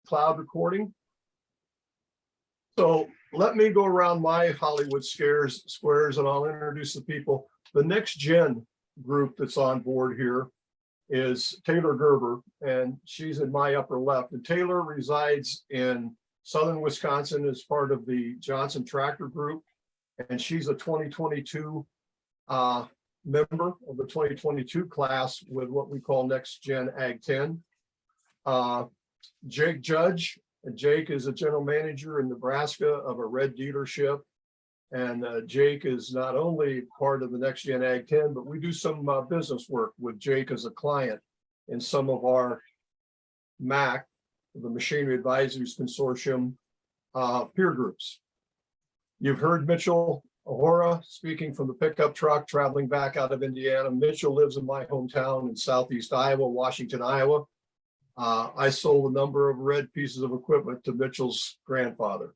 cloud recording. So let me go around my Hollywood squares and I'll introduce the people. The next gen group that's on board here is Taylor Gerber, and she's in my upper left. And Taylor resides in southern Wisconsin as part of the Johnson Tractor Group, and she's a 2022 member of the 2022 class with what we call Next Gen Ag 10. Jake Judge, and Jake is a general manager in Nebraska of a red dealership. And Jake is not only part of the Next Gen Ag 10, but we do some business work with Jake as a client in some of our MAC, the Machinery Advisors Consortium peer groups. You've heard Mitchell Ahora speaking from the pickup truck traveling back out of Indiana. Mitchell lives in my hometown in southeast Iowa, Washington, Iowa. I sold a number of red pieces of equipment to Mitchell's grandfather.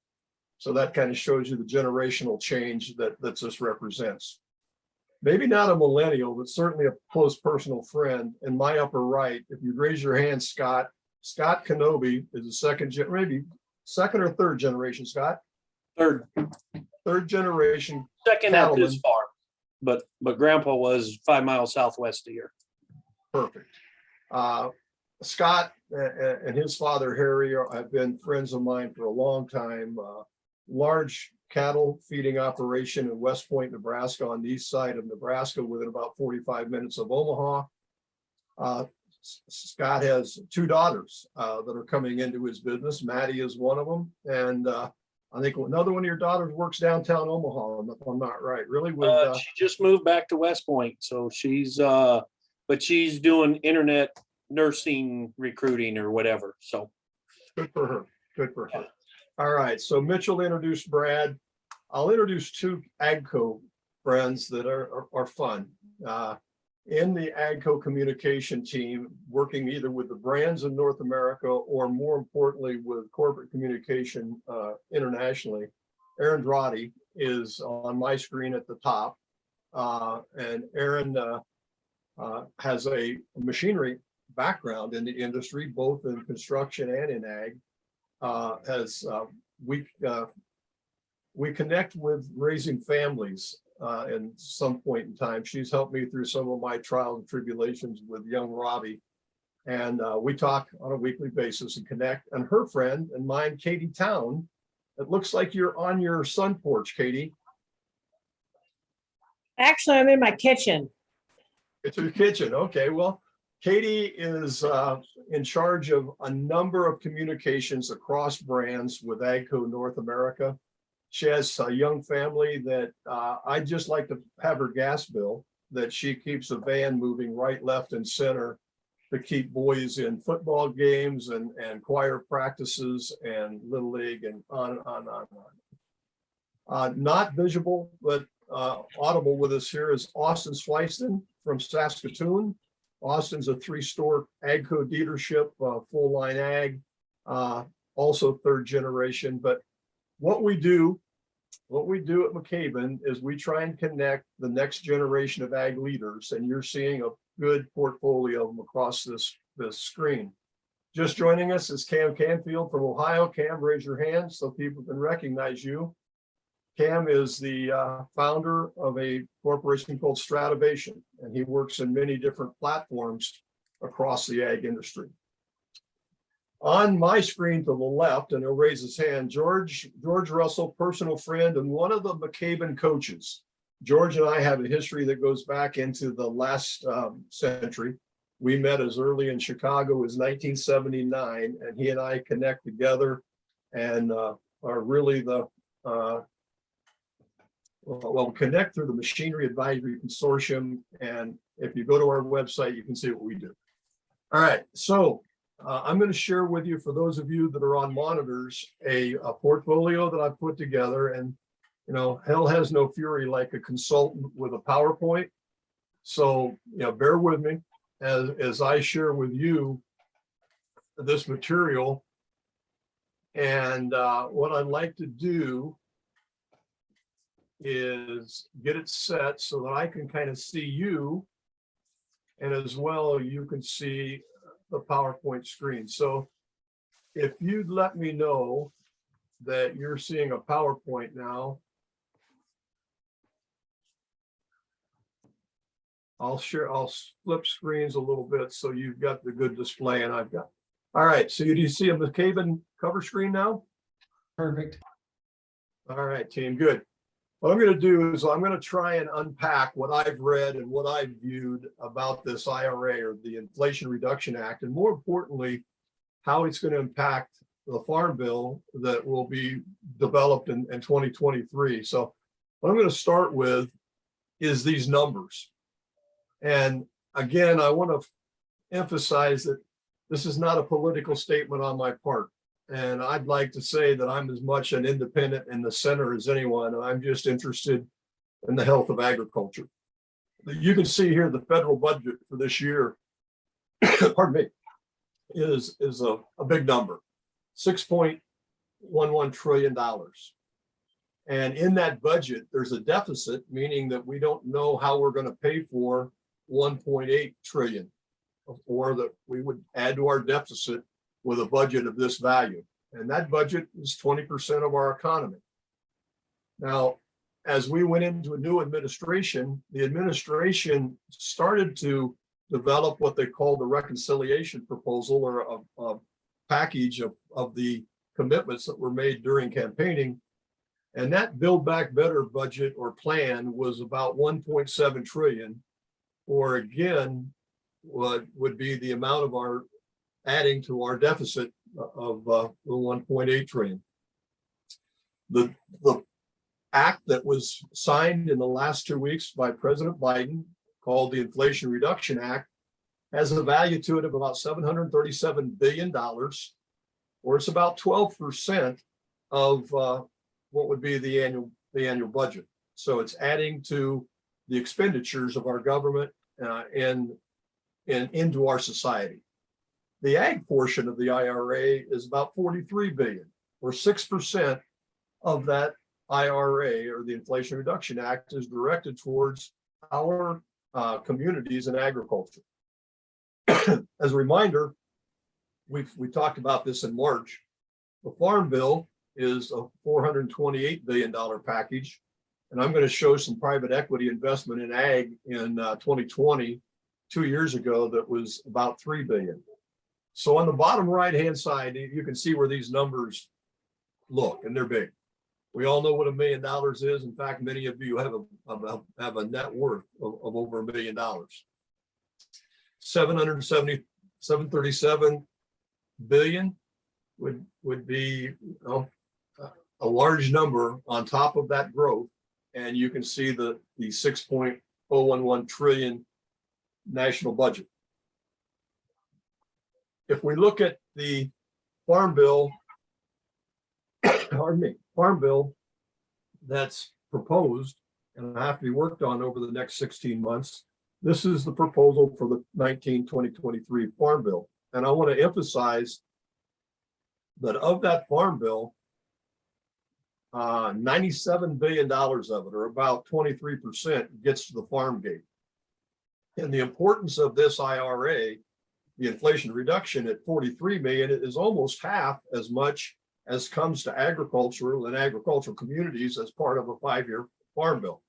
So that kind of shows you the generational change that this represents. Maybe not a millennial, but certainly a close personal friend. In my upper right, if you'd raise your hand, Scott Kenobi is maybe second or third generation, Scott? Third generation. Second at this farm, but Grandpa was 5 miles southwest of here. Perfect. Scott and his father, Harry, have been friends of mine for a long time. Large cattle feeding operation in West Point, Nebraska, on the east side of Nebraska, within about 45 minutes of Omaha. Scott has two daughters that are coming into his business. Maddie is one of them, and I think another one of your daughters works downtown Omaha, if I'm not right. Really, she just moved back to West Point, so she's doing internet nursing recruiting or whatever. So good for her. Good for her. All right. So Mitchell introduced Brad. I'll introduce two AGCO friends that are fun. In the AGCO communication team, working either with the brands in North America or more importantly with corporate communication internationally. Aaron Droddy is on my screen at the top. And Aaron has a machinery background in the industry, both in construction and in ag. We connect with raising families in some point in time. She's helped me through some of my trials and tribulations with young Robbie, and we talk on a weekly basis and connect. And her friend and mine, Katie Town, it looks like you're on your sun porch, Katie. Actually, I'm in my kitchen. It's your kitchen. Okay, well, Katie is in charge of a number of communications across brands with AGCO North America. She has a young family that I'd just like to have her gas bill, that she keeps a van moving right, left, and center to keep boys in football games and choir practices and Little League and on and on and on. Not visible, but audible with us here is Austin Swiston from Saskatoon. Austin's a 3-store AGCO dealership, full line ag, also third generation. But what we do at MACKAYBEN is we try and connect the next generation of ag leaders, and you're seeing a good portfolio of them across this screen. Just joining us is Cam Canfield from Ohio. Cam, raise your hand so people can recognize you. Cam is the founder of a corporation called Stratovation, and he works in many different platforms across the ag industry. On my screen to the left, and he'll raise his hand, George Russell, personal friend and one of the MACKAYBEN coaches. George and I have a history that goes back into the last century. We met as early in Chicago as 1979, and he and I connect together and are really the connect through the Machinery Advisory Consortium. And if you go to our website, you can see what we do. All right, so I'm going to share with you, for those of you that are on monitors, a portfolio that I've put together. And you know, hell has no fury like a consultant with a PowerPoint. So bear with me as I share with you this material. And what I'd like to do is get it set so that I can kind of see you, and as well you can see the PowerPoint screen. So if you'd let me know that you're seeing a PowerPoint now, I'll flip screens a little bit so you've got the good display and I've got. All right, so do you see a MACKAYBEN cover screen now? Perfect. All right, team, good. What I'm going to do is I'm going to try and unpack what I've read and what I've viewed about this IRA, or the Inflation Reduction Act, and more importantly, how it's going to impact the farm bill that will be developed in 2023. So what I'm going to start with is these numbers. And again, I want to emphasize that this is not a political statement on my part. And I'd like to say that I'm as much an independent in the center as anyone. And I'm just interested in the health of agriculture. You can see here the federal budget for this year, pardon me, is a big number, $6.11 trillion. And in that budget, there's a deficit, meaning that we don't know how we're going to pay for 1.8 trillion, or that we would add to our deficit with a budget of this value. And that budget is 20% of our economy. Now, as we went into a new administration, the administration started to develop what they call the reconciliation proposal, or a package of the commitments that were made during campaigning. And that Build Back Better budget or plan was about 1.7 trillion, or again, what would be the amount of our adding to our deficit of the 1.8 trillion. The act that was signed in the last 2 weeks by President Biden, called the Inflation Reduction Act, has a value to it of about $737 billion, or it's about 12% of what would be the annual budget. So it's adding to the expenditures of our government and into our society. The ag portion of the IRA is about 43 billion, or 6% of that IRA, or the Inflation Reduction Act, is directed towards our communities and agriculture. As a reminder, we talked about this in March. The Farm Bill is a $428 billion package. And I'm going to show some private equity investment in ag in 2020, 2 years ago, that was about 3 billion. So on the bottom right-hand side, you can see where these numbers look, and they're big. We all know what $1 million is. In fact, many of you have a net worth of over $1 million. 737 billion would be a large number on top of that growth. And you can see the 6.011 trillion national budget. If we look at the Farm Bill, Farm Bill that's proposed and have to be worked on over the next 16 months, this is the proposal for the 2023 Farm Bill. And I want to emphasize that of that Farm Bill, $97 billion of it, or about 23%, gets to the farm gate. And the importance of this IRA, the Inflation Reduction at 43 million, is almost half as much as comes to agricultural and agricultural communities as part of a 5-year Farm Bill.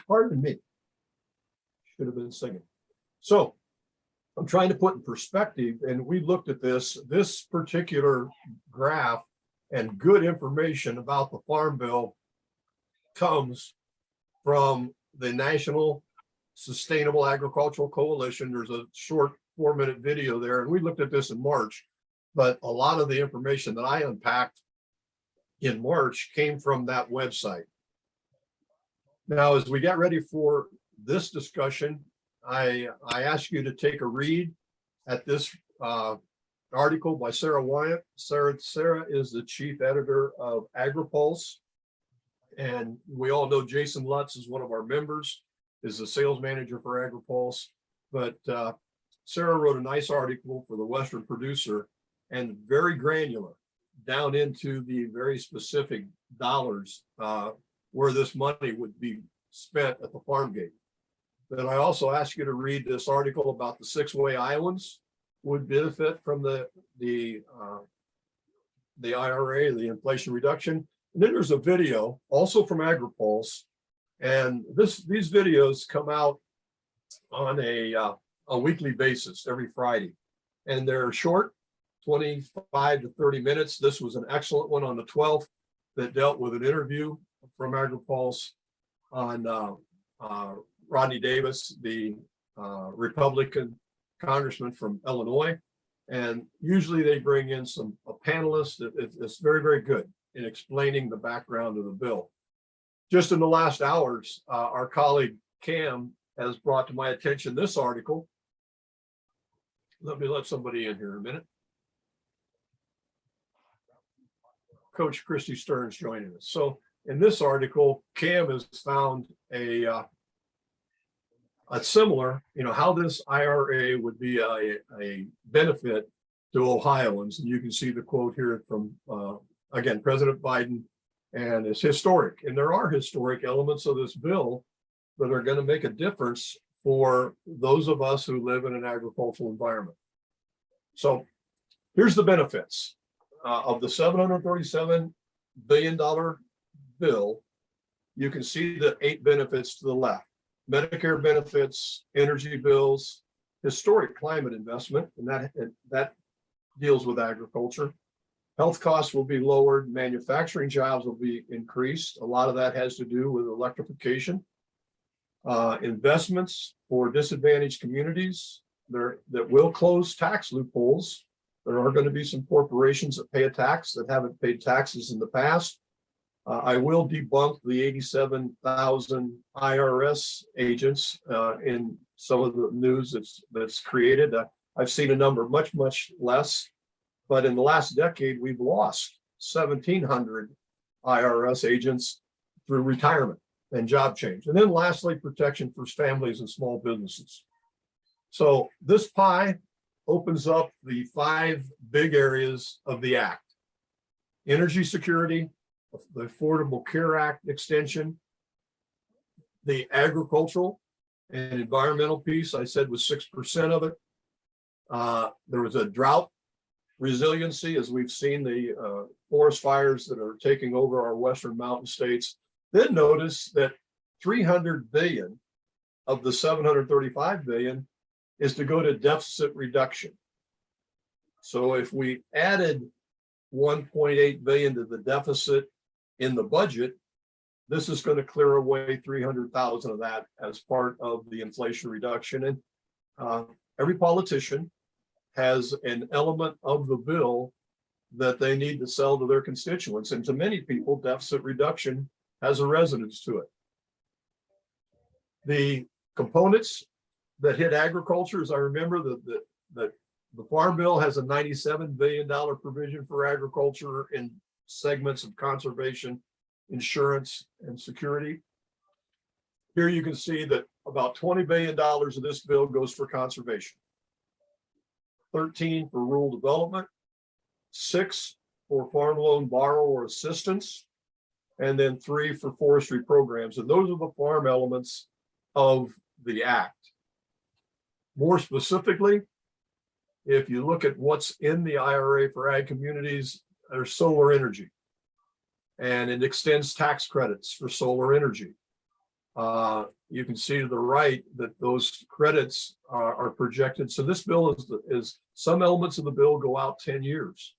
Pardon me. Should have been singing. So I'm trying to put in perspective, and we looked at this particular graph, and good information about the Farm Bill comes from the National Sustainable Agricultural Coalition. There's a short 4-minute video there, and we looked at this in March, but a lot of the information that I unpacked in March came from that website. Now, as we get ready for this discussion, I ask you to take a read at this article by Sarah Wyatt. Sarah is the chief editor of AgriPulse, and we all know Jason Lutz is one of our members, is the sales manager for AgriPulse. But Sarah wrote a nice article for the Western Producer, and very granular, down into the very specific dollars where this money would be spent at the farm gate. Then I also ask you to read this article about the 6-way islands would benefit from the IRA, the Inflation Reduction. And then there's a video also from AgriPulse, and these videos come out on a weekly basis every Friday, and they're short, 25 to 30 minutes. This was an excellent one on the 12th that dealt with an interview from AgriPulse on Rodney Davis, the Republican congressman from Illinois. And usually they bring in a panelist. It's very, very good in explaining the background of the bill. Just in the last hours, our colleague Cam has brought to my attention this article. Let me let somebody in here a minute. Coach Christy Stearns joining us. So in this article, Cam has found a similar, how this IRA would be a benefit to Ohioans. And you can see the quote here from, again, President Biden, and it's historic. And there are historic elements of this bill that are going to make a difference for those of us who live in an agricultural environment. So here's the benefits of the $737 billion bill. You can see the 8 benefits to the left: Medicare benefits, energy bills, historic climate investment, and that deals with agriculture. Health costs will be lowered, manufacturing jobs will be increased. A lot of that has to do with electrification. Investments for disadvantaged communities that will close tax loopholes. There are going to be some corporations that pay a tax that haven't paid taxes in the past. I will debunk the 87,000 IRS agents in some of the news that's created. I've seen a number much, much less, but in the last decade, we've lost 1,700 IRS agents through retirement and job change. And then lastly, protection for families and small businesses. So this pie opens up the 5 big areas of the act: energy security, the Affordable Care Act extension, the agricultural and environmental piece, I said was 6% of it. There was a drought resiliency, as we've seen the forest fires that are taking over our western mountain states. Then notice that 300 billion of the 735 billion is to go to deficit reduction. So if we added 1.8 billion to the deficit in the budget, this is going to clear away 300,000 of that as part of the Inflation Reduction. And every politician has an element of the bill that they need to sell to their constituents. And to many people, deficit reduction has a resonance to it. The components that hit agriculture, as I remember, that the Farm Bill has a $97 billion provision for agriculture in segments of conservation, insurance, and security. Here you can see that about $20 billion of this bill goes for conservation, 13 for rural development, 6 for farm loan borrower assistance, and then 3 for forestry programs. And those are the farm elements of the act. More specifically, if you look at what's in the IRA for ag communities, there's solar energy, and it extends tax credits for solar energy. You can see to the right that those credits are projected. So this bill is some elements of the bill go out 10 years,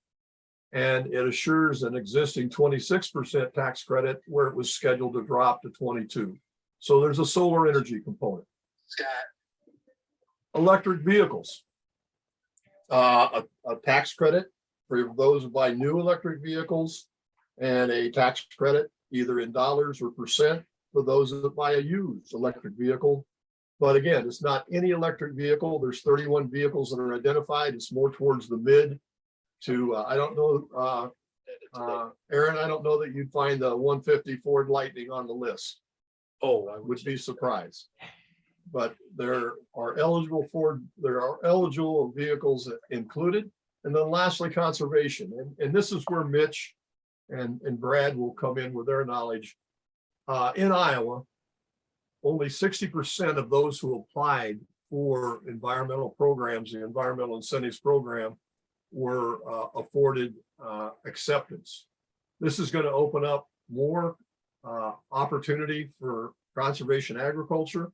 and it assures an existing 26% tax credit where it was scheduled to drop to 22. So there's a solar energy component. Scott. Electric vehicles, a tax credit for those who buy new electric vehicles, and a tax credit either in dollars or percent for those that buy a used electric vehicle. But again, it's not any electric vehicle. There's 31 vehicles that are identified. It's more towards the mid to, I don't know, Aaron, I don't know that you'd find the 150 Ford Lightning on the list. Oh, I would be surprised. But there are eligible vehicles included. And then lastly, conservation. And this is where Mitch and Brad will come in with their knowledge. In Iowa, only 60% of those who applied for environmental programs, the environmental incentives program, were afforded acceptance. This is going to open up more opportunity for conservation agriculture.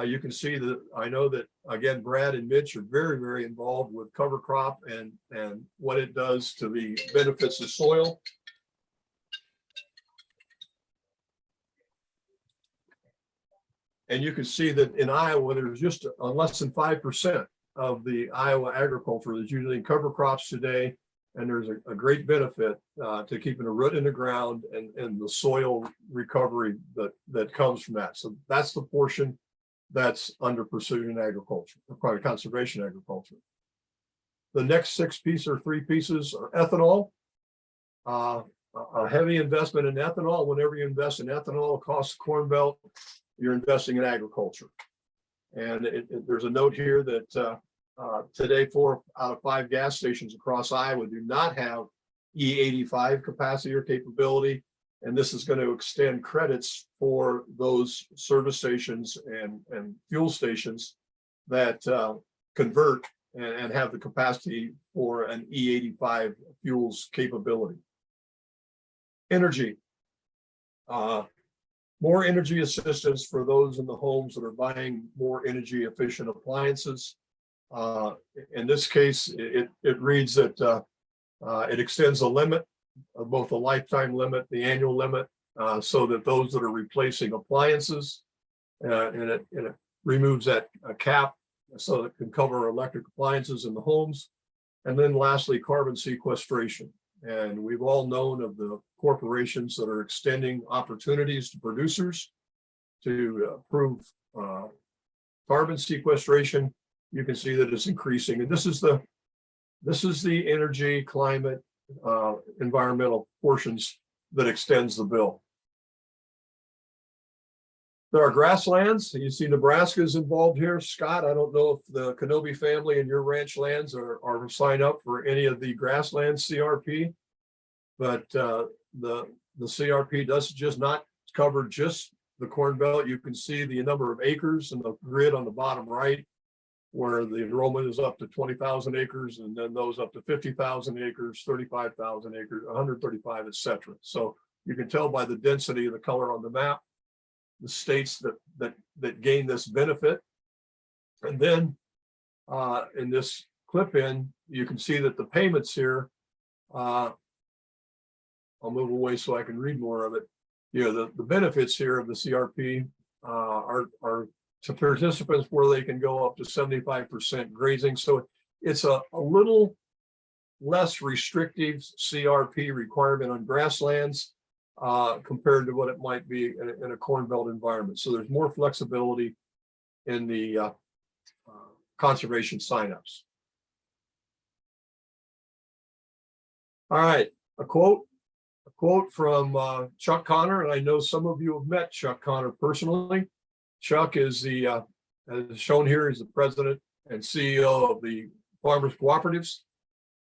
You can see that I know that, again, Brad and Mitch are very, very involved with cover crop and what it does to the benefits of soil. And you can see that in Iowa, there's just less than 5% of the Iowa agriculture that's using cover crops today. And there's a great benefit to keeping a root in the ground and the soil recovery that comes from that. So that's the portion that's under precision agriculture, or probably conservation agriculture. The next three pieces are ethanol. A heavy investment in ethanol. Whenever you invest in ethanol across the Corn Belt, you're investing in agriculture. And there's a note here that today 4 out of 5 gas stations across Iowa do not have E85 capacity or capability. And this is going to extend credits for those service stations and fuel stations that convert and have the capacity for an E85 fuels capability. Energy. More energy assistance for those in the homes that are buying more energy efficient appliances. In this case, it reads that it extends the limit of both the lifetime limit, the annual limit, so that those that are replacing appliances, and it removes that cap so it can cover electric appliances in the homes. And then lastly, carbon sequestration. And we've all known of the corporations that are extending opportunities to producers to improve carbon sequestration. You can see that it's increasing. And this is the energy, climate, environmental portions that extends the bill. There are grasslands. You see Nebraska is involved here. Scott, I don't know if the Kenobi family and your ranch lands are signed up for any of the grassland CRP, but the CRP does just not cover just the Corn Belt. You can see the number of acres in the grid on the bottom right, where the enrollment is up to 20,000 acres, and then those up to 50,000 acres, 35,000 acres, 135, et cetera. So you can tell by the density of the color on the map, the states that gain this benefit. And then in this clip in, you can see that the payments here, I'll move away so I can read more of it. You know, the benefits here of the CRP are to participants where they can go up to 75% grazing. So it's a little less restrictive CRP requirement on grasslands compared to what it might be in a Corn Belt environment. So there's more flexibility in the conservation signups. All right, a quote from Chuck Connor, and I know some of you have met Chuck Connor personally. Chuck is as shown here, is the president and CEO of the Farmers Cooperatives,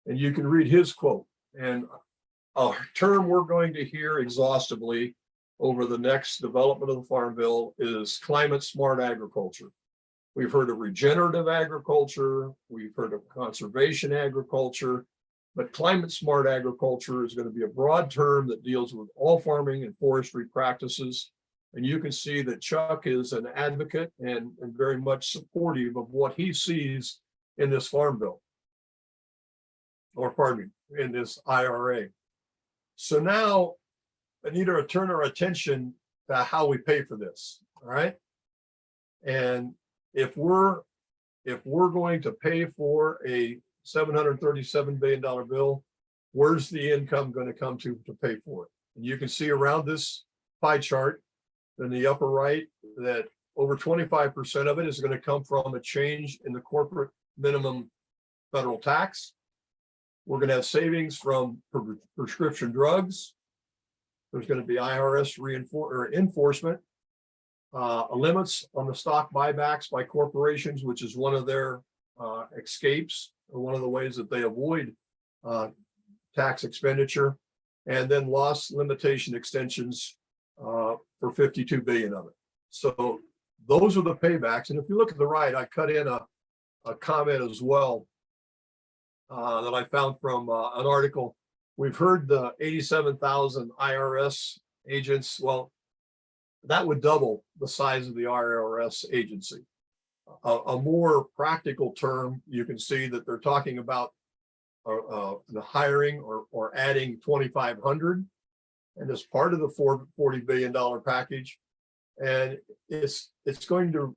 and you can read his quote. And a term we're going to hear exhaustively over the next development of the Farm Bill is climate smart agriculture. We've heard of regenerative agriculture, we've heard of conservation agriculture, but climate smart agriculture is going to be a broad term that deals with all farming and forestry practices. And you can see that Chuck is an advocate and very much supportive of what he sees in this Farm Bill, or pardon me, in this IRA. So now I need to turn our attention to how we pay for this, all right? And if we're going to pay for a $737 billion bill, where's the income going to come to pay for it? And you can see around this pie chart in the upper right that over 25% of it is going to come from a change in the corporate minimum federal tax. We're going to have savings from prescription drugs. There's going to be IRS enforcement, limits on the stock buybacks by corporations, which is one of their escapes, or one of the ways that they avoid tax expenditure, and then loss limitation extensions for 52 billion of it. So those are the paybacks. And if you look at the right, I cut in a comment as well that I found from an article. We've heard the 87,000 IRS agents. Well, that would double the size of the IRS agency. A more practical term, you can see that they're talking about the hiring or adding 2,500, and as part of the $40 billion package, and it's going to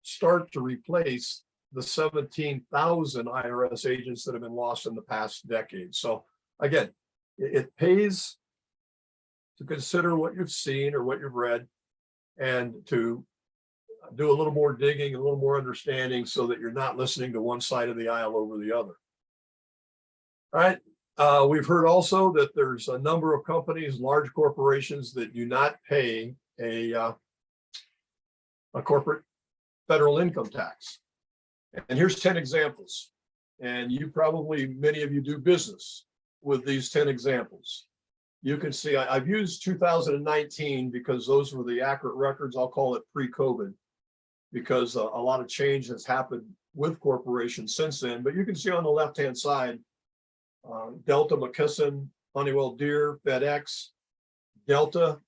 start to replace the 17,000 IRS agents that have been lost in the past decade. So again, it pays to consider what you've seen or what you've read, and to do a little more digging, a little more understanding, so that you're not listening to one side of the aisle over the other. All right. We've heard also that there's a number of companies, large corporations, that do not pay a corporate federal income tax. And here's 10 examples. And you probably, many of you do business with these 10 examples. You can see I've used 2019 because those were the accurate records. I'll call it pre-COVID, because a lot of change has happened with corporations since then. But you can see on the left-hand side, Delta, McKesson, Honeywell, Deere, FedEx. Delta,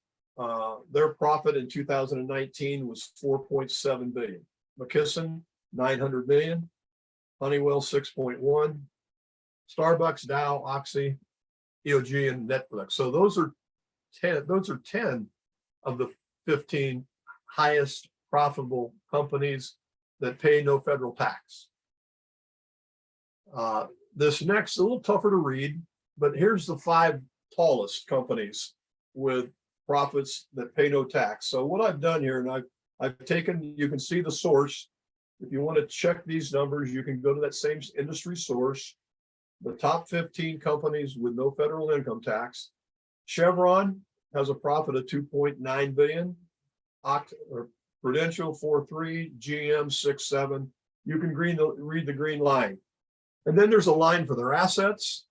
their profit in 2019 was 4.7 billion. McKesson, 900 million. Honeywell, 6.1. Starbucks, Dow, Oxy, EOG, and Netflix. So those are 10. Those are 10 of the 15 highest profitable companies that pay no federal tax. This next, a little tougher to read, but here's the 5 tallest companies with profits that pay no tax. So what I've done here, and I've taken, you can see the source. If you want to check these numbers, you can go to that same industry source. The top 15 companies with no federal income tax. Chevron has a profit of 2.9 billion. Prudential 4.3, GM 6.7. You can read the green line. And then there's a line for their assets,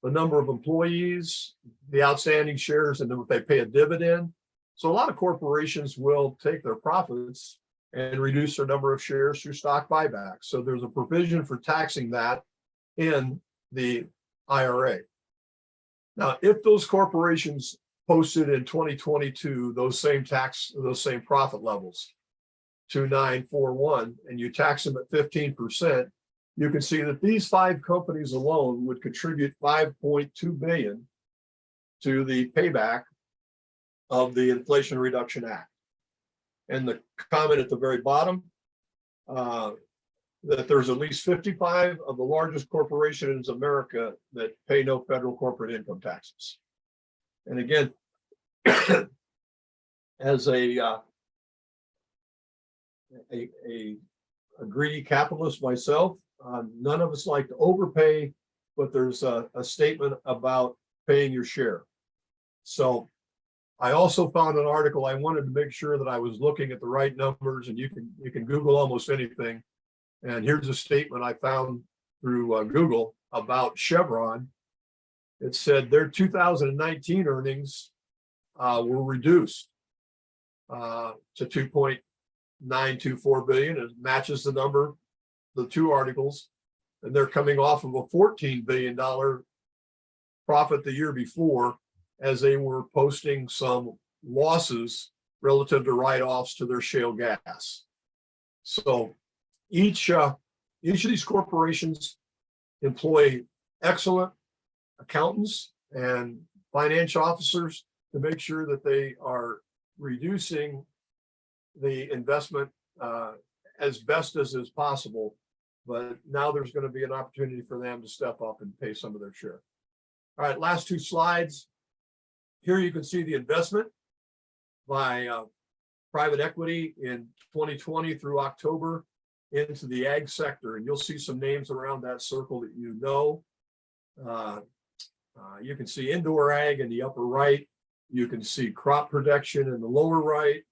the number of employees, the outstanding shares, and then if they pay a dividend. So a lot of corporations will take their profits and reduce their number of shares through stock buybacks. So there's a provision for taxing that in the IRA. Now, if those corporations posted in 2022 those same profit levels, 2,941, and you tax them at 15%, you can see that these 5 companies alone would contribute 5.2 billion to the payback of the Inflation Reduction Act. And the comment at the very bottom, that there's at least 55 of the largest corporations in America that pay no federal corporate income taxes. And again, as a greedy capitalist myself, none of us like to overpay, but there's a statement about paying your share. So I also found an article. I wanted to make sure that I was looking at the right numbers, and you can Google almost anything. And here's a statement I found through Google about Chevron. It said their 2019 earnings were reduced to 2.924 billion. It matches the number, the 2 articles, and they're coming off of a $14 billion profit the year before, as they were posting some losses relative to write-offs to their shale gas. So each of these corporations employ excellent accountants and financial officers to make sure that they are reducing the investment as best as is possible. But now there's going to be an opportunity for them to step up and pay some of their share. All right, last 2 slides. Here you can see the investment by private equity in 2020 through October into the ag sector. And you'll see some names around that circle that you know. You can see indoor ag in the upper right. You can see crop protection in the lower right,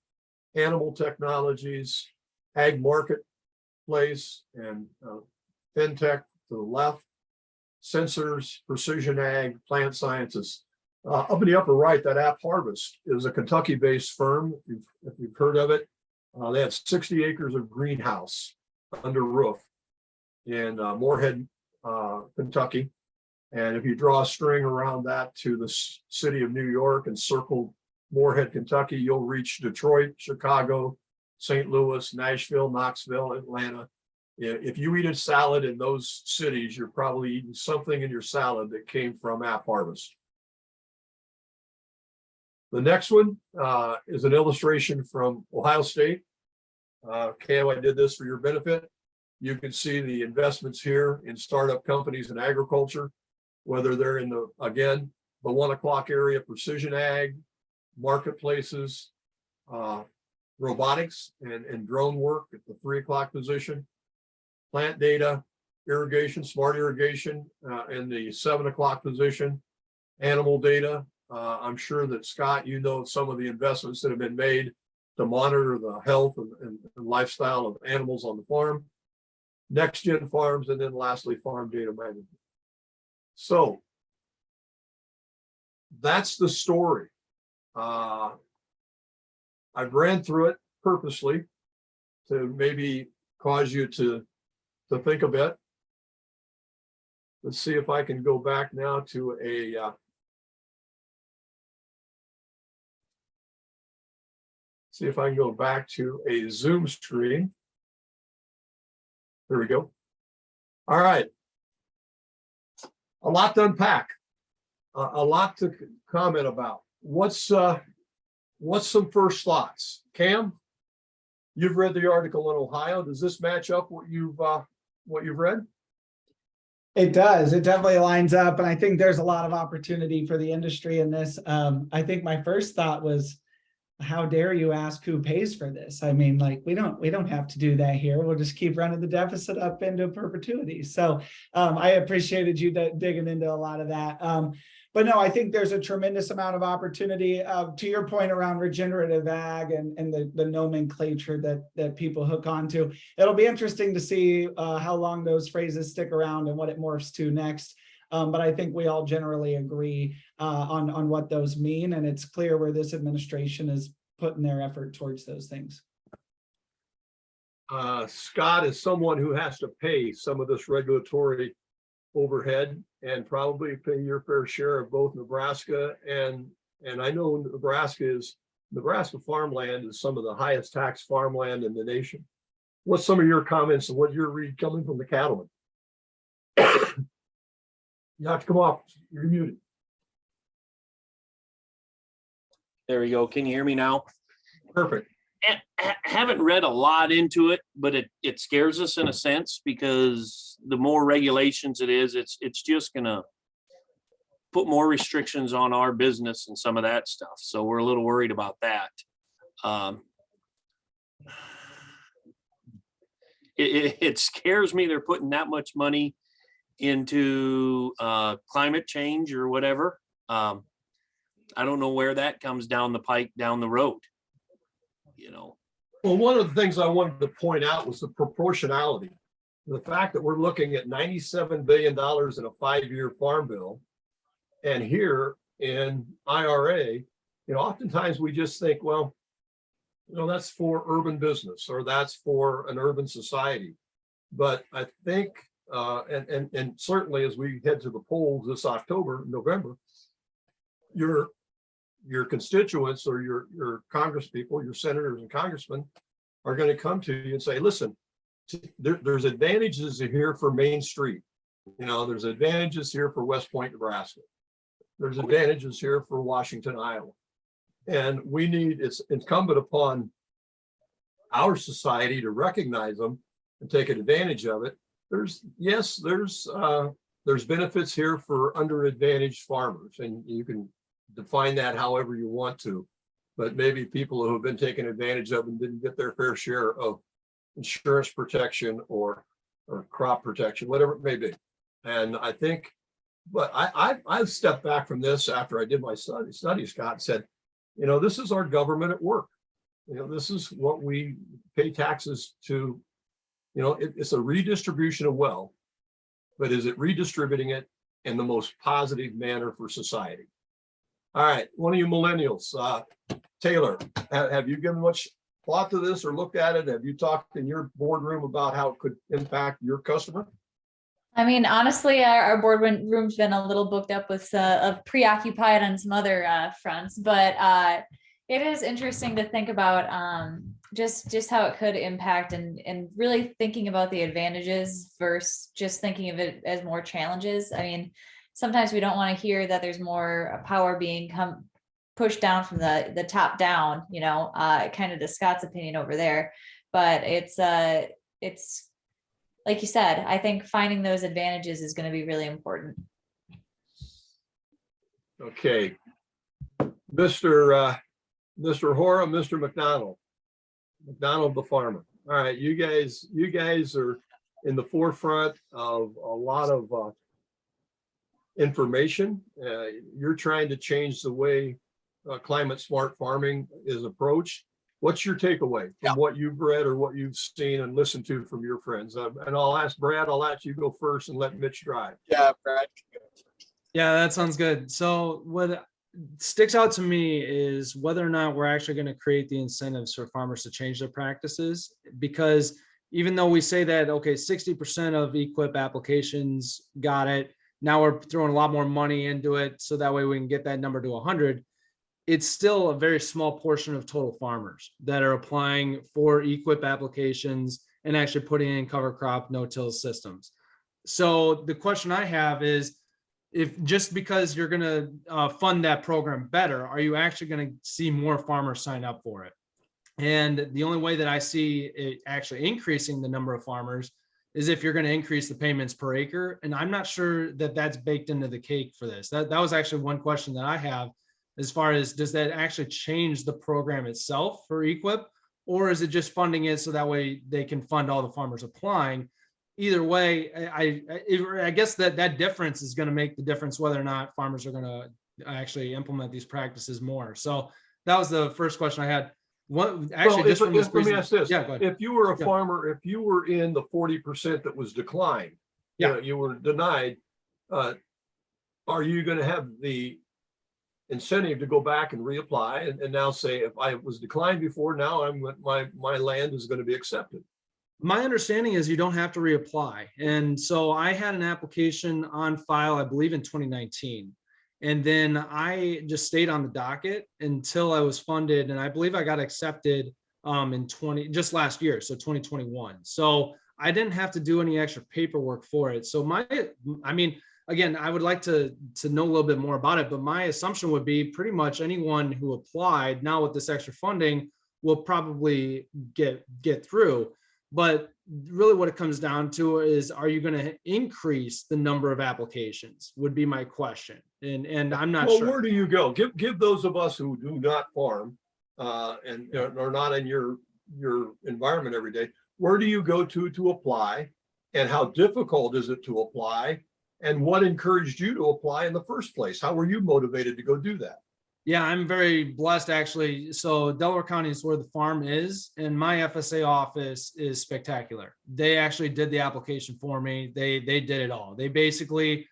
animal technologies, ag marketplace, and fintech to the left, sensors, precision ag, plant sciences. Up in the upper right, that App Harvest is a Kentucky-based firm, if you've heard of it. They have 60 acres of greenhouse under roof in Moorhead, Kentucky. And if you draw a string around that to the city of New York and circle Moorhead, Kentucky, you'll reach Detroit, Chicago, St. Louis, Nashville, Knoxville, Atlanta. If you eat a salad in those cities, you're probably eating something in your salad that came from App Harvest. The next one is an illustration from Ohio State. Cam, I did this for your benefit. You can see the investments here in startup companies in agriculture, whether they're in the, again, the 1 o'clock area, precision ag, marketplaces, robotics and drone work at the 3 o'clock position, plant data, irrigation, smart irrigation in the 7 o'clock position, animal data. I'm sure that Scott, you know, some of the investments that have been made to monitor the health and lifestyle of animals on the farm, next gen farms, and then lastly, farm data management. So that's the story. I've ran through it purposely to maybe cause you to think a bit. Let's see if I can go back now to a see if I can go back to a Zoom screen. There we go. All right. A lot to unpack, a lot to comment about. What's some first thoughts? Cam, you've read the article in Ohio. Does this match up what you've read? It does. It definitely lines up. And I think there's a lot of opportunity for the industry in this. I think my first thought was, how dare you ask who pays for this? I mean, like, we don't have to do that here. We'll just keep running the deficit up into perpetuity. So I appreciated you digging into a lot of that. But no, I think there's a tremendous amount of opportunity. To your point around regenerative ag and the nomenclature that people hook onto, it'll be interesting to see how long those phrases stick around and what it morphs to next. But I think we all generally agree on what those mean, and it's clear where this administration is putting their effort towards those things. Scott is someone who has to pay some of this regulatory overhead and probably pay your fair share of both Nebraska and I know Nebraska farmland is some of the highest tax farmland in the nation. What's some of your comments and what you're reading coming from the cattlemen? You have to come off. You're muted. There we go. Can you hear me now? Perfect. Haven't read a lot into it, but it scares us in a sense, because the more regulations it is, it's just gonna put more restrictions on our business and some of that stuff. So we're a little worried about that. It scares me they're putting that much money into climate change or whatever. I don't know where that comes down the pike down the road, you know. Well, one of the things I wanted to point out was the proportionality. The fact that we're looking at $97 billion in a 5-year farm bill, and here in IRA, you know, oftentimes we just think, well, you know, that's for urban business or that's for an urban society. But I think, and certainly as we head to the polls this October, November, your constituents or your congresspeople, your senators and congressmen are going to come to you and say, listen, there's advantages here for Main Street. You know, there's advantages here for West Point, Nebraska. There's advantages here for Washington, Iowa. And it's incumbent upon our society to recognize them and take advantage of it. There's benefits here for underadvantaged farmers, and you can define that however you want to, but maybe people who have been taken advantage of and didn't get their fair share of insurance protection or crop protection, whatever it may be. And I think, but I've stepped back from this after I did my study, Scott, and said, you know, this is our government at work. You know, this is what we pay taxes to. You know, it's a redistribution of wealth, but is it redistributing it in the most positive manner for society? All right, one of you millennials, Taylor, have you given much thought to this or looked at it? Have you talked in your boardroom about how it could impact your customer? I mean, honestly, our room's been a little booked up with preoccupied on some other fronts, but it is interesting to think about just how it could impact and really thinking about the advantages versus just thinking of it as more challenges. I mean, sometimes we don't want to hear that there's more power being pushed down from the top down, you know, kind of to Scott's opinion over there, but it's like you said, I think finding those advantages is going to be really important. Okay. Mr. Hora, Mr. McDonald the farmer. All right, you guys are in the forefront of a lot of information. You're trying to change the way climate smart farming is approached. What's your takeaway from what you've read or what you've seen and listened to from your friends? And I'll ask Brad, I'll let you go first and let Mitch drive. Yeah, Brad. Yeah, that sounds good. So what sticks out to me is whether or not we're actually going to create the incentives for farmers to change their practices, because even though we say that, okay, 60% of equip applications got it, now we're throwing a lot more money into it so that way we can get that number to 100. It's still a very small portion of total farmers that are applying for equip applications and actually putting in cover crop no-till systems. So the question I have is, if just because you're going to fund that program better, are you actually going to see more farmers sign up for it? And the only way that I see it actually increasing the number of farmers is if you're going to increase the payments per acre. And I'm not sure that that's baked into the cake for this. That was actually one question that I have, as far as, does that actually change the program itself for equip, or is it just funding it so that way they can fund all the farmers applying? Either way, I guess that difference is going to make the difference whether or not farmers are going to actually implement these practices more. So that was the first question I had. What actually, Well, just from this let me ask this. Yeah, go ahead. If you were a Yeah. farmer, if you were in the 40% that was declined, you were denied, are you going to have the incentive to go back and reapply and now say, if I was declined before, now my land is going to be accepted? My understanding is you don't have to reapply. And so I had an application on file, I believe in 2019. And then I just stayed on the docket until I was funded. And I believe I got accepted in just last year, so 2021. So I didn't have to do any extra paperwork for it. So again, I would like to know a little bit more about it, but my assumption would be pretty much anyone who applied now with this extra funding will probably get through. But really what it comes down to is, are you going to increase the number of applications would be my question. And I'm not sure. Where do you go? Give those of us who do not farm and are not in your environment every day, where do you go to apply, and how difficult is it to apply? And what encouraged you to apply in the first place? How were you motivated to go do that? Yeah, I'm very blessed actually. So Delaware County is where the farm is, and my FSA office is spectacular. They actually did the application for me. They did it all. They basically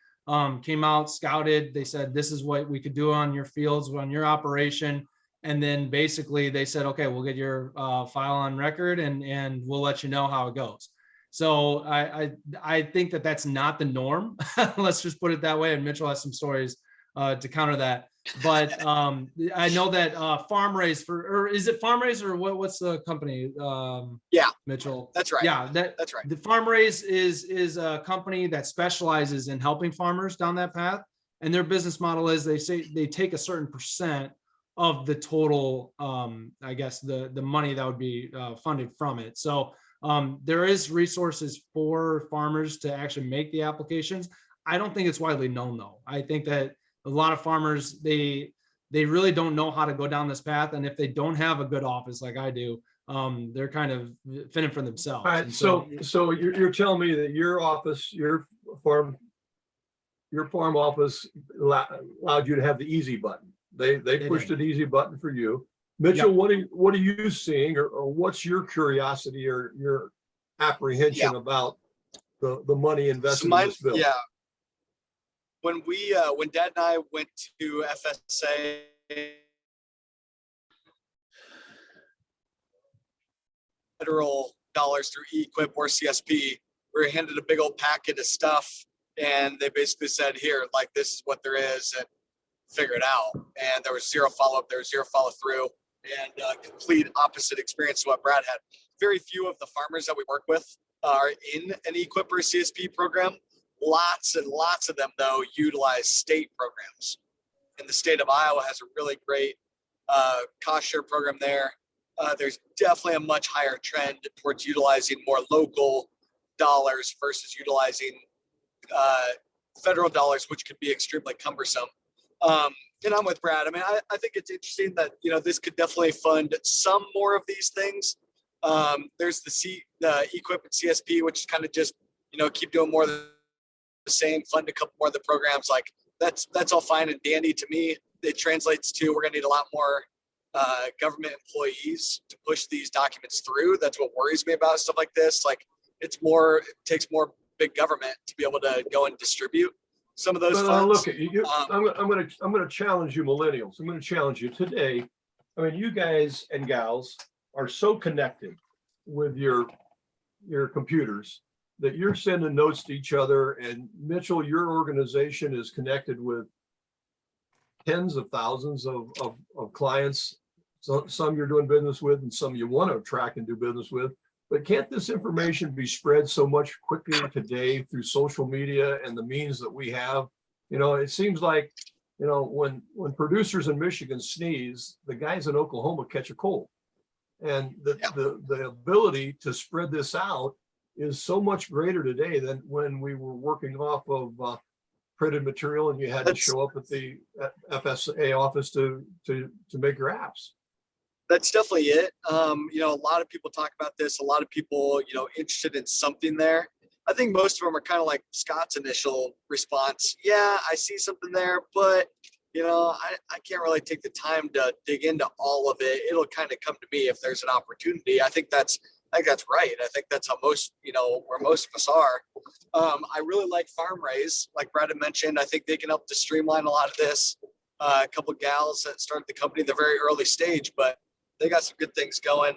came out, scouted. They said, this is what we could do on your fields, on your operation. And then basically they said, okay, we'll get your file on record and we'll let you know how it goes. So I think that that's not the norm. Let's just put it that way. And Mitchell has some stories to counter that. But I know that Farm Raise or is it Farm Raise or what's the company? Yeah, Mitchell. that's right. Yeah, that's right. The Farm Raise is a company that specializes in helping farmers down that path. And their business model is they say they take a certain percent of the total, I guess, the money that would be funded from it. So there is resources for farmers to actually make the applications. I don't think it's widely known though. I think that a lot of farmers, they really don't know how to go down this path. And if they don't have a good office like I do, they're kind of fending for themselves. All right, And so you're telling me that your office, your farm office allowed you to have the easy button. They pushed an easy button for you. Mitchell, Yep. what are you seeing, or what's your curiosity or your apprehension about the money invested in this bill? Yeah. When Dad and I went to FSA, federal dollars through E-Equip or CSP, we were handed a big old packet of stuff, and they basically said, here, like, this is what there is, and figure it out. And there was zero follow-up, there was zero follow-through, and complete opposite experience to what Brad had. Very few of the farmers that we work with are in an E-Equip or CSP program. Lots and lots of them, though, utilize state programs. And the state of Iowa has a really great cost share program there. There's definitely a much higher trend towards utilizing more local dollars versus utilizing federal dollars, which could be extremely cumbersome. And I'm with Brad. I mean, I think it's interesting that, this could definitely fund some more of these things. There's the E-Equip and CSP, which is kind of just, keep doing more of the same, fund a couple more of the programs. Like that's all fine and dandy to me. It translates to, we're gonna need a lot more government employees to push these documents through. That's what worries me about stuff like this. Like it takes more big government to be able to go and distribute some of those funds. Look at you. I'm going to challenge you, millennials. I'm going to challenge you today. I mean, you guys and gals are so connected with your computers that you're sending notes to each other. And Mitchell, your organization is connected with tens of thousands of clients. So, some you're doing business with, and some you want to attract and do business with. But can't this information be spread so much quicker today through social media and the means that we have? It seems like, when producers in Michigan sneeze, the guys in Oklahoma catch a cold. And the ability to spread this out is so much greater today than when we were working off of printed material and you had to show up at the FSA office to make your apps. That's definitely it. A lot of people talk about this. A lot of people, interested in something there. I think most of them are kind of like Scott's initial response. Yeah, I see something there, but I can't really take the time to dig into all of it. It'll kind of come to me if there's an opportunity. I think that's right. I think that's how most, where most of us are. I really like Farm Raise, like Brad had mentioned. I think they can help to streamline a lot of this. A couple of gals that started the company at the very early stage, but they got some good things going.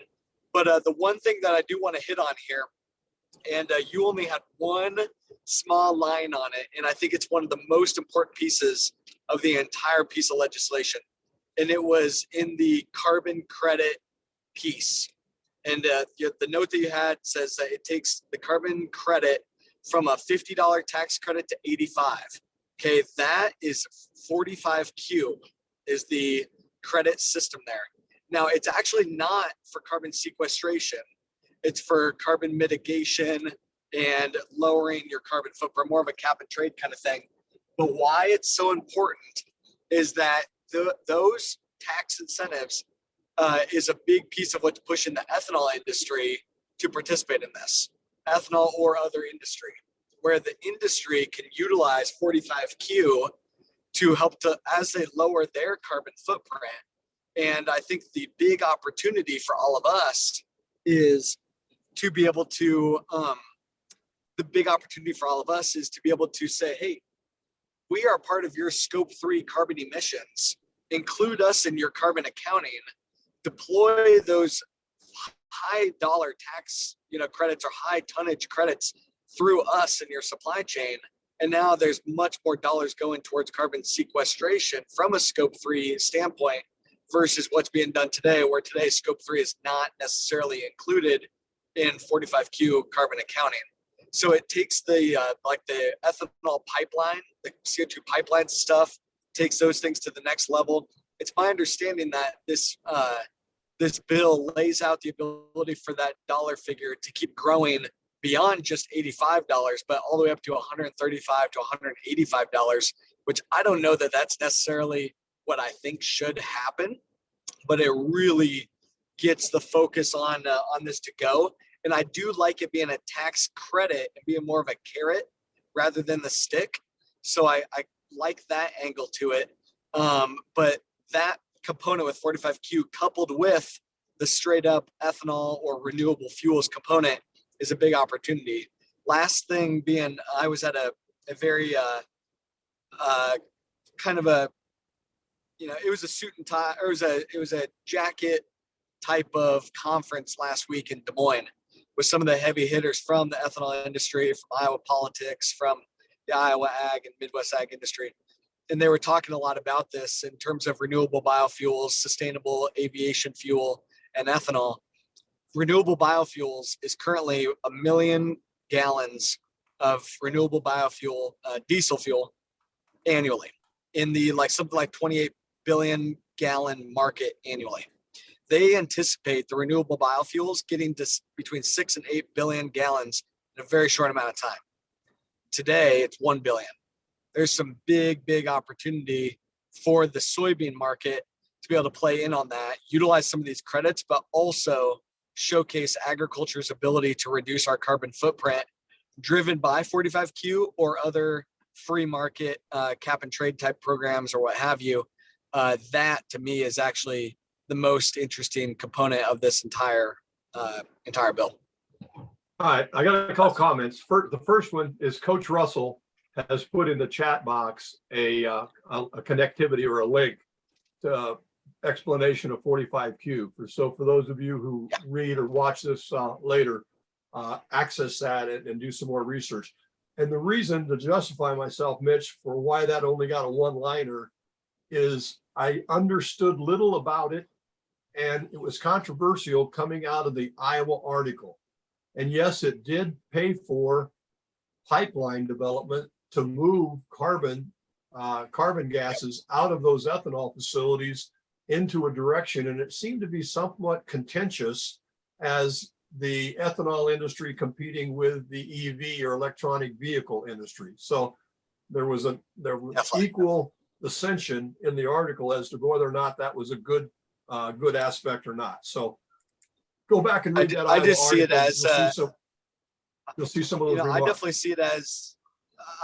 But the one thing that I do want to hit on here, and you only had one small line on it, and I think it's one of the most important pieces of the entire piece of legislation. And it was in the carbon credit piece. And the note that you had says that it takes the carbon credit from a $50 tax credit to 85. Okay, that is 45Q is the credit system there. Now, it's actually not for carbon sequestration. It's for carbon mitigation and lowering your carbon footprint, more of a cap and trade kind of thing. But why it's so important is that those tax incentives is a big piece of what's pushing the ethanol industry to participate in this, ethanol or other industry, where the industry can utilize 45Q to help as they lower their carbon footprint. And I think the big opportunity for all of us is to be able to, say, hey, we are part of your scope 3 carbon emissions. Include us in your carbon accounting. Deploy those high dollar tax, credits or high tonnage credits through us in your supply chain. And now there's much more dollars going towards carbon sequestration from a scope 3 standpoint versus what's being done today, where today scope 3 is not necessarily included in 45Q carbon accounting. So it takes the ethanol pipeline, the CO2 pipelines stuff, takes those things to the next level. It's my understanding that this bill lays out the ability for that dollar figure to keep growing beyond just $85, but all the way up to $135 to $185, which I don't know that that's necessarily what I think should happen, but it really gets the focus on this to go. And I do like it being a tax credit and being more of a carrot rather than the stick. So I like that angle to it. But that component with 45Q coupled with the straight up ethanol or renewable fuels component is a big opportunity. Last thing being, I was at a very kind of a, it was a suit and tie, or it was a jacket type of conference last week in Des Moines with some of the heavy hitters from the ethanol industry, from Iowa politics, from the Iowa ag and Midwest ag industry. And they were talking a lot about this in terms of renewable biofuels, sustainable aviation fuel, and ethanol. Renewable biofuels is currently 1 million gallons of renewable biofuel, diesel fuel annually in the something like 28 billion gallon market annually. They anticipate the renewable biofuels getting to between 6 and 8 billion gallons in a very short amount of time. Today, it's 1 billion. There's some big opportunity for the soybean market to be able to play in on that, utilize some of these credits, but also showcase agriculture's ability to reduce our carbon footprint driven by 45Q or other free market cap and trade type programs or what have you. That to me is actually the most interesting component of this entire bill. All right, I got a couple comments. The first one is Coach Russell has put in the chat box a connectivity or a link to explanation of 45Q. For those of you who read or watch this later, access that and do some more research. And the reason to justify myself, Mitch, for why that only got a one-liner is I understood little about it, and it was controversial coming out of the Iowa article. And yes, it did pay for pipeline development to move carbon gases out of those ethanol facilities into a direction. And it seemed to be somewhat contentious as the ethanol industry competing with the EV or electronic vehicle industry. So there was equal dissension in the article as to whether or not that was a good aspect or not. So go back and read that. I just see it as you'll see some of those remarks. I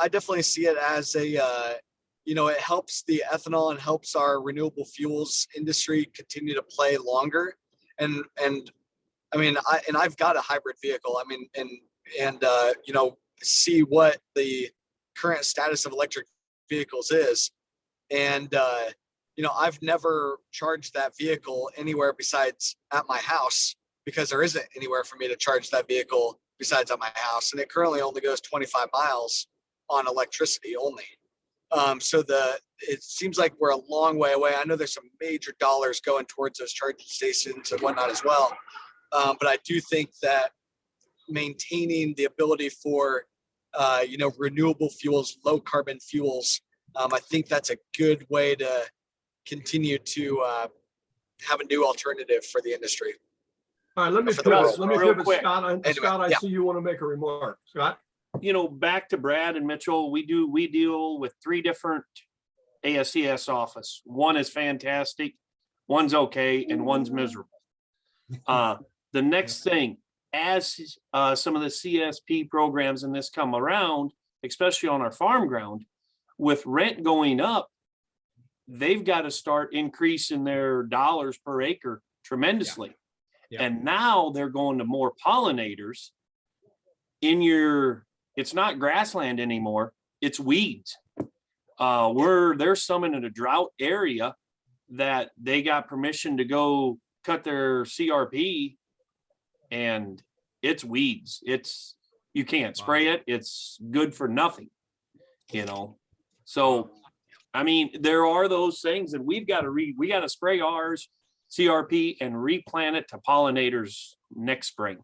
definitely see it as a it helps the ethanol and helps our renewable fuels industry continue to play longer. And I mean, I've got a hybrid vehicle. I mean, and see what the current status of electric vehicles is. And I've never charged that vehicle anywhere besides at my house, because there isn't anywhere for me to charge that vehicle besides at my house. And it currently only goes 25 miles on electricity only. So it seems like we're a long way away. I know there's some major dollars going towards those charging stations and whatnot as well. But I do think that maintaining the ability for, renewable fuels, low carbon fuels, I think that's a good way to continue to have a new alternative for the industry. All right, let me pivot, Scott. Scott, I see you want to make a remark. Scott? Back to Brad and Mitchell, we deal with 3 different ASCS office. One is fantastic, one's okay, and one's miserable. The next thing, as some of the CSP programs in this come around, especially on our farm ground, with rent going up, they've got to start increasing their dollars per acre tremendously. Yeah. And now they're going to more pollinators it's not grassland anymore, it's weeds. There's some in a drought area that they got permission to go cut their CRP, and it's weeds. You can't spray it. It's good for nothing, So, I mean, there are those things that we got to spray ours CRP and replant it to pollinators next spring.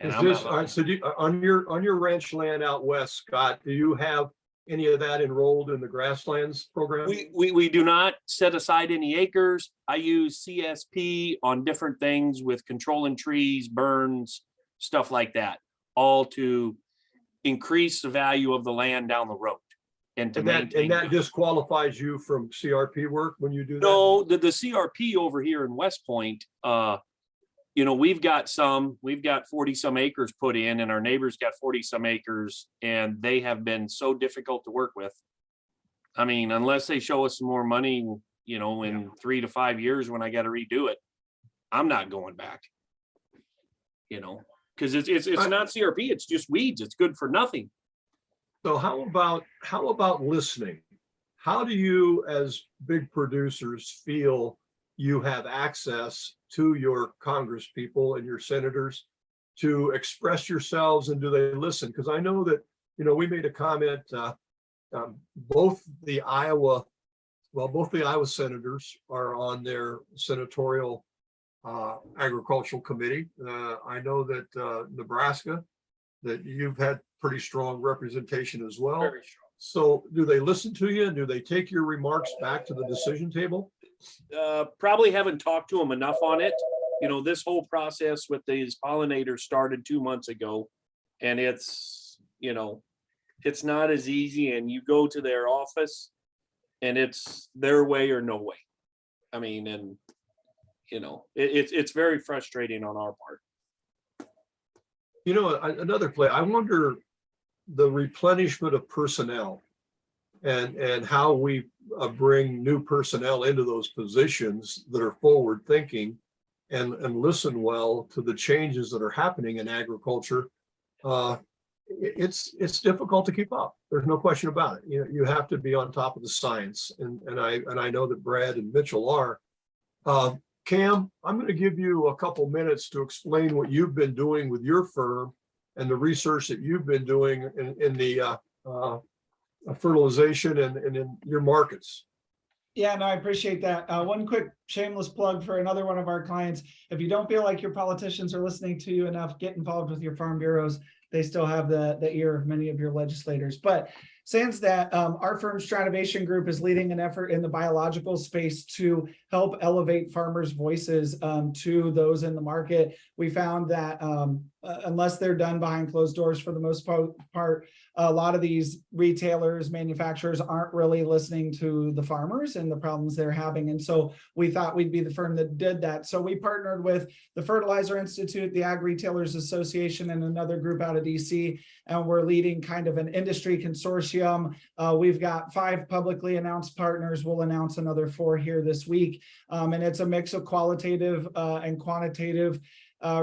And on your ranch land out west, Scott, do you have any of that enrolled in the grasslands program? We do not set aside any acres. I use CSP on different things with controlling trees, burns, stuff like that, all to increase the value of the land down the road. And that disqualifies you from CRP work when you do that? No, the CRP over here in West Point, we've got 40 some acres put in, and our neighbors got 40 some acres, and they have been so difficult to work with. I mean, unless they show us some more money, in 3 to 5 years when I got to redo it, I'm not going back, because it's not CRP, it's just weeds. It's good for nothing. So how about listening? How do you, as big producers, feel you have access to your Congress people and your senators to express yourselves, and do they listen? Because I know that, we made a comment, both the Iowa senators are on their senatorial agricultural committee. I know that Nebraska, that you've had pretty strong representation as well. Very strong. So do they listen to you? Do they take your remarks back to the decision table? Probably haven't talked to them enough on it. This whole process with these pollinators started 2 months ago, and it's not as easy, and you go to their office and it's their way or no way. I mean, and it's very frustrating on our part. Another play, I wonder the replenishment of personnel and how we bring new personnel into those positions that are forward thinking and listen well to the changes that are happening in agriculture. It's difficult to keep up. There's no question about it. You have to be on top of the science, and I know that Brad and Mitchell are. Cam, I'm going to give you a couple minutes to explain what you've been doing with your firm and the research that you've been doing in the fertilization and in your markets. Yeah, no, I appreciate that. One quick shameless plug for another one of our clients. If you don't feel like your politicians are listening to you enough, get involved with your farm bureaus. They still have the ear of many of your legislators. But sans that, our firm's Stranovation Group is leading an effort in the biological space to help elevate farmers' voices to those in the market. We found that unless they're done behind closed doors for the most part, a lot of these retailers, manufacturers aren't really listening to the farmers and the problems they're having. And so we thought we'd be the firm that did that. So we partnered with the Fertilizer Institute, the Ag Retailers Association, and another group out of DC. And we're leading kind of an industry consortium. We've got 5 publicly announced partners. We'll announce another 4 here this week. And it's a mix of qualitative and quantitative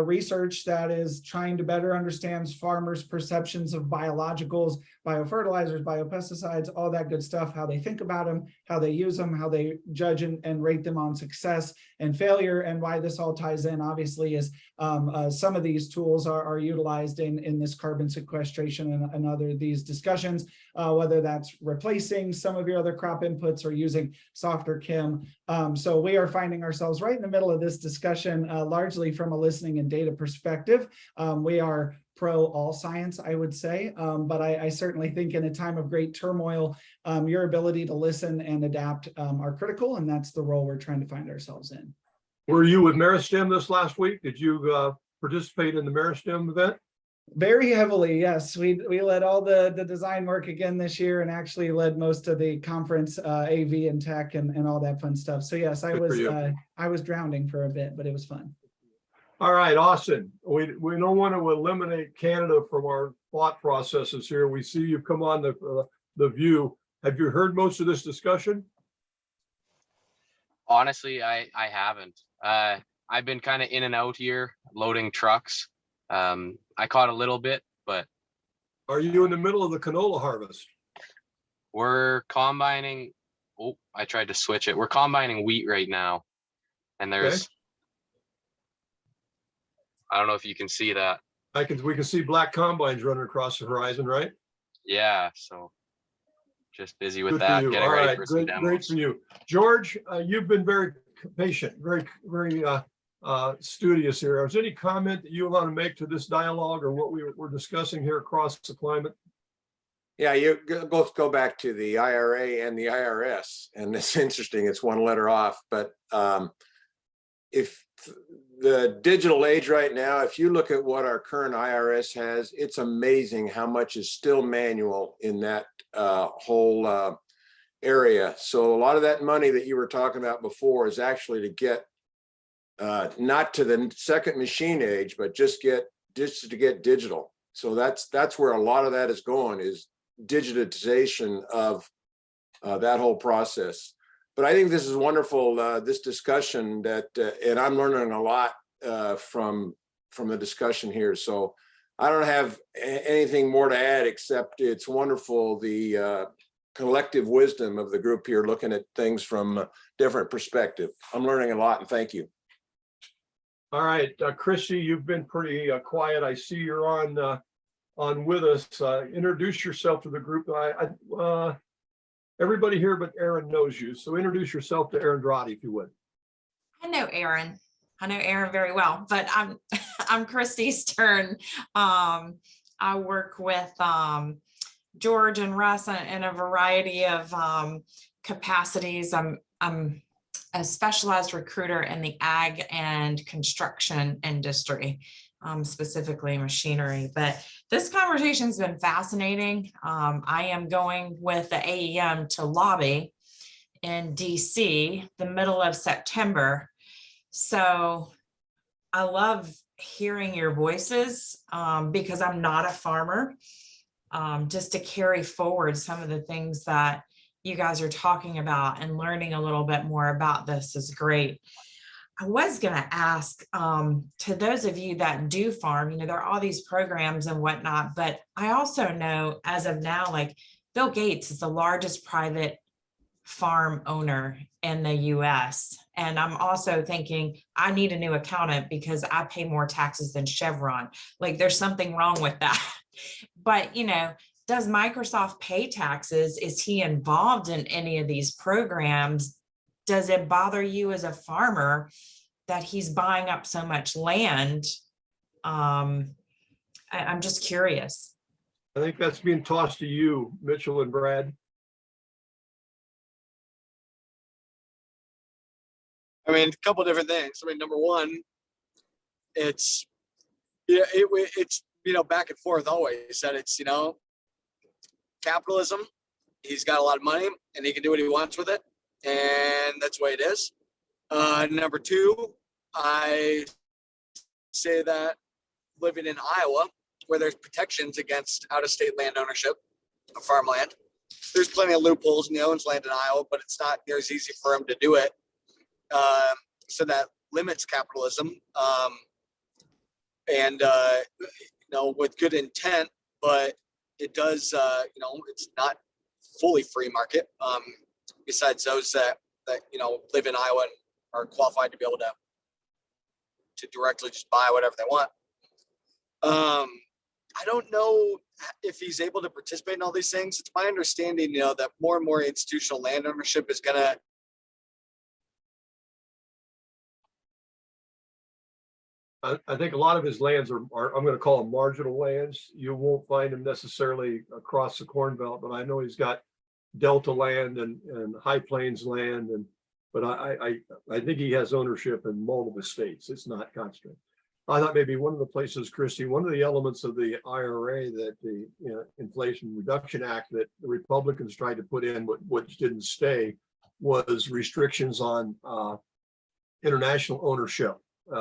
research that is trying to better understand farmers' perceptions of biologicals, biofertilizers, biopesticides, all that good stuff, how they think about them, how they use them, how they judge and rate them on success and failure. And why this all ties in, obviously, is some of these tools are utilized in this carbon sequestration and other these discussions, whether that's replacing some of your other crop inputs or using softer chem. So we are finding ourselves right in the middle of this discussion, largely from a listening and data perspective. We are pro all science, I would say, but I certainly think in a time of great turmoil, your ability to listen and adapt are critical, and that's the role we're trying to find ourselves in. Were you with Meristem this last week? Did you participate in the Meristem event? Very heavily, yes. We led all the design work again this year, and actually led most of the conference, AV and tech and all that fun stuff. So yes, I was drowning for a bit, but it was fun. All right, Austin, we don't want to eliminate Canada from our thought processes here. We see you come on the View. Have you heard most of this discussion? Honestly, I haven't. I've been kind of in and out here loading trucks. I caught a little bit, but. Are you in the middle of the canola harvest? We're combining. Oh, I tried to switch it. We're combining wheat right now. And there's, okay. I don't know if you can see that. We can see black combines running across the horizon, right? Yeah, so just busy with that, getting ready for some demos. Great for you. George, you've been very patient, very studious here. Is there any comment that you want to make to this dialogue or what we're discussing here across the climate? Yeah, you both go back to the IRA and the IRS, and it's interesting. It's one letter off, but if the digital age right now, if you look at what our current IRS has, it's amazing how much is still manual in that whole area. So a lot of that money that you were talking about before is actually to get not to the second machine age, but just to get digital. So that's where a lot of that is going, is digitization of that whole process. But I think this is wonderful, this discussion that, and I'm learning a lot from the discussion here. So I don't have anything more to add, except it's wonderful, the collective wisdom of the group here, looking at things from a different perspective. I'm learning a lot, and thank you. All right, Christy, you've been pretty quiet. I see you're on with us. Introduce yourself to the group. Everybody here but Aaron knows you, so introduce yourself to Aaron Drotti, if you would. I know Aaron. I know Aaron very well, but I'm Christy Stern. I work with George and Russ in a variety of capacities. I'm a specialized recruiter in the ag and construction industry, specifically machinery. But this conversation's been fascinating. I am going with the AEM to lobby in DC the middle of September. So I love hearing your voices because I'm not a farmer. Just to carry forward some of the things that you guys are talking about and learning a little bit more about this is great. I was going to ask to those of you that do farm, there are all these programs and whatnot, but I also know as of now, like Bill Gates is the largest private farm owner in the US. And I'm also thinking I need a new accountant because I pay more taxes than Chevron. Like there's something wrong with that. But, does Microsoft pay taxes? Is he involved in any of these programs? Does it bother you as a farmer that he's buying up so much land? I'm just curious. I think that's being tossed to you, Mitchell and Brad. I mean, a couple different things. I mean, number one, it's back and forth always that it's capitalism. He's got a lot of money and he can do what he wants with it, and that's the way it is. Number two, I say that living in Iowa, where there's protections against out-of-state land ownership of farmland, there's plenty of loopholes, and he owns land in Iowa, but it's not near as easy for him to do it. So that limits capitalism, and with good intent, but it does, it's not fully free market. Besides those that live in Iowa and are qualified to be able to directly just buy whatever they want. I don't know if he's able to participate in all these things. It's my understanding, that more and more institutional land ownership is gonna I think a lot of his lands are I'm going to call them marginal lands. You won't find them necessarily across the Corn Belt, but I know he's got Delta land and High Plains land, but I think he has ownership in multiple states. It's not constant. I thought maybe one of the places, Christy, one of the elements of the IRA that the Inflation Reduction Act that the Republicans tried to put in, which didn't stay, was restrictions on international ownership.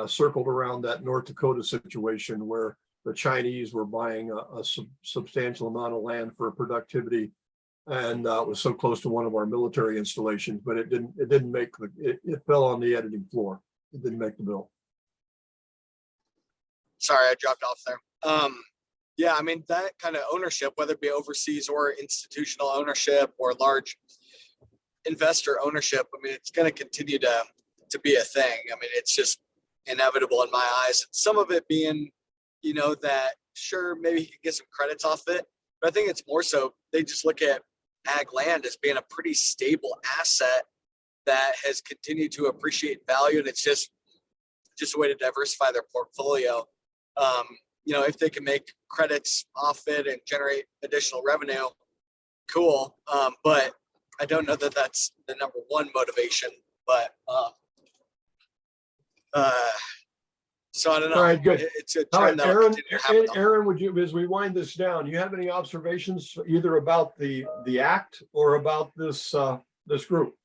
Circled around that North Dakota situation where the Chinese were buying a substantial amount of land for productivity, and it was so close to one of our military installations, but it didn't make it fell on the editing floor. It didn't make the bill. Sorry, I dropped off there. Yeah, I mean, that kind of ownership, whether it be overseas or institutional ownership or large investor ownership, I mean, it's going to continue to be a thing. I mean, it's just inevitable in my eyes. Some of it being, that sure, maybe he could get some credits off it, but I think it's more so they just look at ag land as being a pretty stable asset that has continued to appreciate value, and it's just a way to diversify their portfolio. If they can make credits off it and generate additional revenue, cool. But I don't know that that's the number one motivation, but so I don't know. All right, good. It's a All right, trend that'll continue to happen. Aaron, would you, as we wind this down, do you have any observations either about the act or about this group?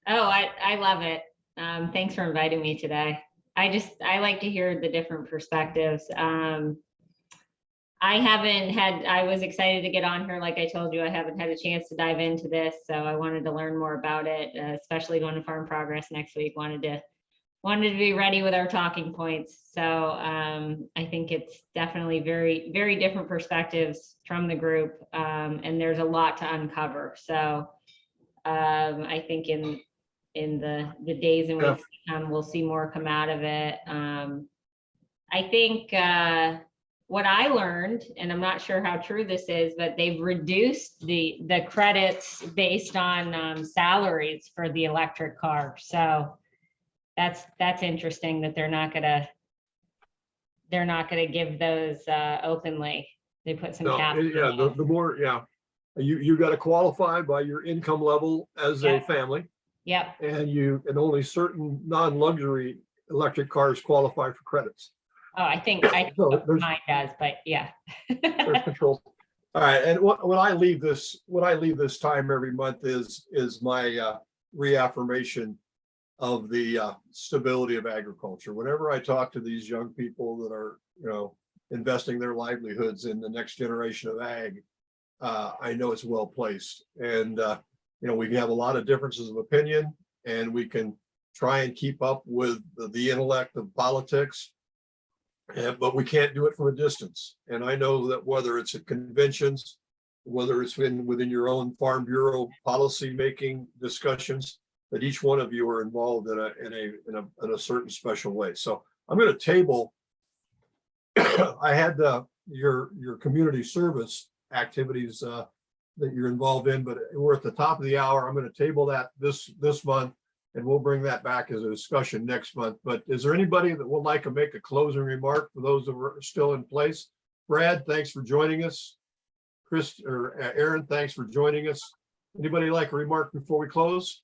Oh, I love it. Thanks for inviting me today. I like to hear the different perspectives. I was excited to get on here. Like I told you, I haven't had a chance to dive into this. So I wanted to learn more about it, especially going to Farm Progress next week. Wanted to wanted to be ready with our talking points. So I think it's definitely very, very different perspectives from the group. And there's a lot to uncover. So I think in the days and weeks to come, we'll see more come out of it. I think what I learned, and I'm not sure how true this is, but they've reduced the credits based on salaries for the electric car. So that's interesting that they're not gonna give those openly. They put some No, caps. yeah, the more, yeah. You got to qualify by your income level as a Yeah. family, Yep. and only certain non-luxury electric cars qualify for credits. Oh, I think So there's- mine does, but yeah. There's control. All right, and when I leave this time every month is my reaffirmation of the stability of agriculture. Whenever I talk to these young people that are, investing their livelihoods in the next generation of ag, I know it's well placed. And we can have a lot of differences of opinion, and we can try and keep up with the intellect of politics. But we can't do it from a distance. And I know that whether it's at conventions, whether it's within your own Farm Bureau policy making discussions, that each one of you are involved in a certain special way. So I'm going to table. I had your community service activities that you're involved in, but we're at the top of the hour. I'm going to table that this month. And we'll bring that back as a discussion next month. But is there anybody that would like to make a closing remark for those that are still in place? Brad, thanks for joining us. Chris or Aaron, thanks for joining us. Anybody like a remark before we close?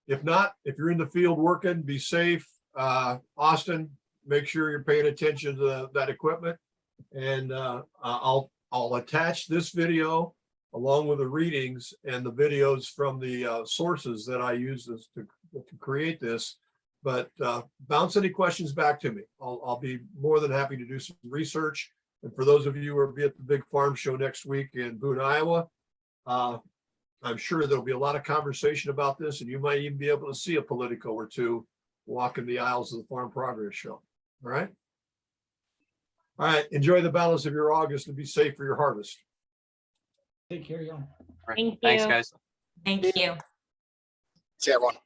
If not, if you're in the field working, be safe. Austin, make sure you're paying attention to that equipment. And I'll attach this video along with the readings and the videos from the sources that I use to create this. But bounce any questions back to me. I'll be more than happy to do some research. And for those of you who will be at the big farm show next week in Boone, Iowa, I'm sure there'll be a lot of conversation about this, and you might even be able to see a Politico or two walking the aisles of the Farm Progress Show. All right. All right. Enjoy the balance of your August and be safe for your harvest. Take care, y'all. Thank Thanks, you. guys. Thank you. See everyone.